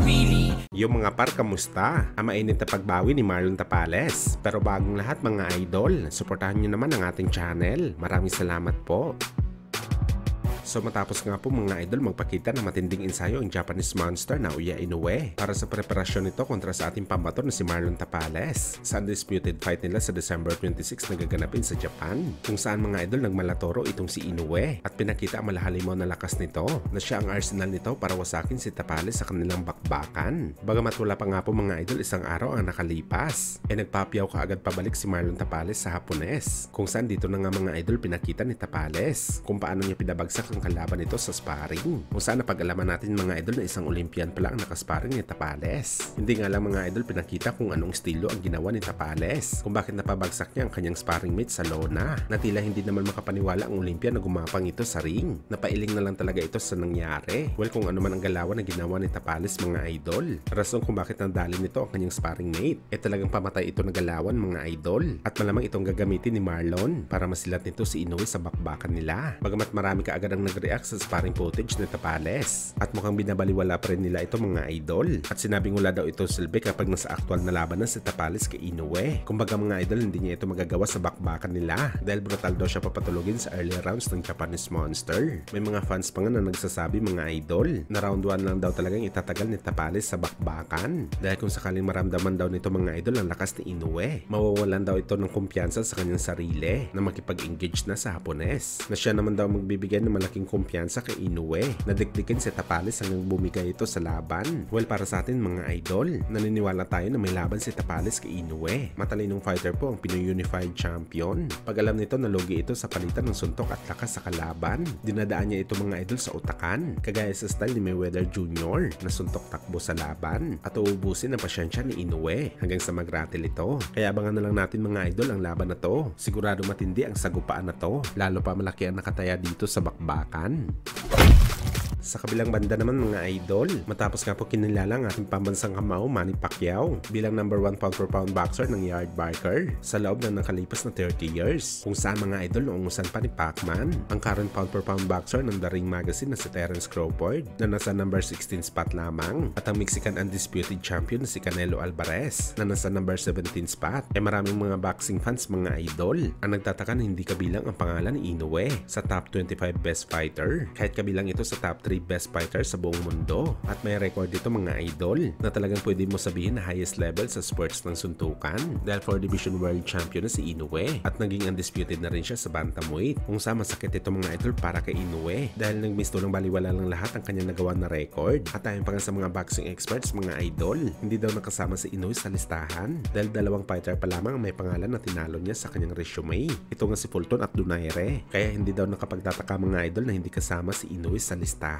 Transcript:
really. Yung mga par, kamusta? Ang mainit na pagbawi ni Marlon Tapales. Pero bagong lahat mga idol, suportahan nyo naman ang ating channel. Maraming salamat po. So matapos nga po mga idol magpakita ng matinding ensayo ang Japanese monster na Uya Inoue para sa preparasyon nito kontra sa ating pambato na si Marlon Tapales sa undisputed fight nila sa December 26 na gaganapin sa Japan, kung saan mga idol nagmalatoro itong si Inoue at pinakita ang malahalimaw na lakas nito na siya ang arsenal nito para wasakin si Tapales sa kanilang bakbakan. Bagamat wala pa nga po mga idol isang araw ang nakalipas, nagpapiyaw kaagad pabalik si Marlon Tapales sa Hapones, kung saan dito na nga mga idol pinakita ni Tapales kung paano niya pinabagsak ang kalaban nito sa sparring, kung saan napag-alaman natin mga idol na isang Olympian pala ang nakasparring ni Tapales. Hindi nga lang mga idol pinakita kung anong estilo ang ginawa ni Tapales, kung bakit napabagsak niya ang kanyang sparring mate sa lona, na tila hindi naman makapaniwala ang Olympian na gumapang ito sa ring. Napailing na lang talaga ito sa nangyari. Well, kung ano man ang galawan na ginawa ni Tapales mga idol, rason kung bakit nandali nito ang kanyang sparring mate, talagang pamatay ito na galawan mga idol, at malamang itong gagamitin ni Marlon para masilat nito si Inoue sa bakbakan nila. Bagamat marami kaagad ang nag-react sa sparring footage ni Tapales at mukhang binabaliwala pa rin nila ito mga idol, at sinabing wala daw ito silbi kapag nasa aktual na laban na si Tapales kay Inoue. Kumbaga mga idol, hindi niya ito magagawa sa bakbakan nila dahil brutal daw siya papatulogin sa early rounds ng Japanese monster. May mga fans pa nga na nagsasabi mga idol na round 1 lang daw talagang itatagal ni Tapales sa bakbakan, dahil kung sakaling maramdaman daw nito mga idol ang lakas ni Inoue, mawawalan daw ito ng kumpiyansa sa kanyang sarili na makipag-engage na sa Hapones, na siya naman daw magbibigay ng malaking kumpiyansa kay Inoue na dikdikin si Tapales hanggang bumigay ito sa laban. Well, para sa atin mga idol, naniniwala tayo na may laban si Tapales kay Inoue. Matalinong fighter po ang Pinoy Unified Champion. Pag alam nito na lugi ito sa palitan ng suntok at lakas sa kalaban, dinadaan niya ito mga idol sa utakan, kagaya sa style ni Mayweather Jr. na suntok takbo sa laban at uubusin ang pasyensya ni Inoue hanggang sa magratil ito. Kaya abangan na lang natin mga idol ang laban na to. Sigurado matindi ang sagupaan na to, lalo pa malaki ang nakataya dito sa bakbakan. Sa kabilang banda naman mga idol, matapos nga po kinilala ang ating pambansang kamao Manny Pacquiao bilang number 1 pound for pound boxer ng Yardbarker sa loob ng nakalipas na 30 years, kung saan mga idol noongusan pa ni Pacman ang current pound for pound boxer ng The Ring Magazine na si Terence Crawford na nasa number 16 spot lamang, at ang Mexican undisputed champion na si Canelo Alvarez na nasa number 17 spot. Maraming mga boxing fans mga idol ang nagtataka na hindi kabilang ang pangalan ni Inoue sa top 25 best fighter, kahit kabilang ito sa top 3 best fighter sa buong mundo, at may record dito mga idol na talagang pwede mo sabihin na highest level sa sports ng suntukan, dahil 4 division world champion na si Inoue at naging undisputed na rin siya sa bantamweight, kung saan masakit ito mga idol para kay Inoue dahil nagmisto ng baliwala lang lahat ang kanyang nagawa na record. At ayon pa nga sa mga boxing experts mga idol, hindi daw nakasama si Inoue sa listahan dahil 2 fighter pa lamang ang may pangalan na tinalo niya sa kanyang resume. Ito nga si Fulton at Donaire, kaya hindi daw nakapagtataka mga idol na hindi kasama si Inoue sa listahan.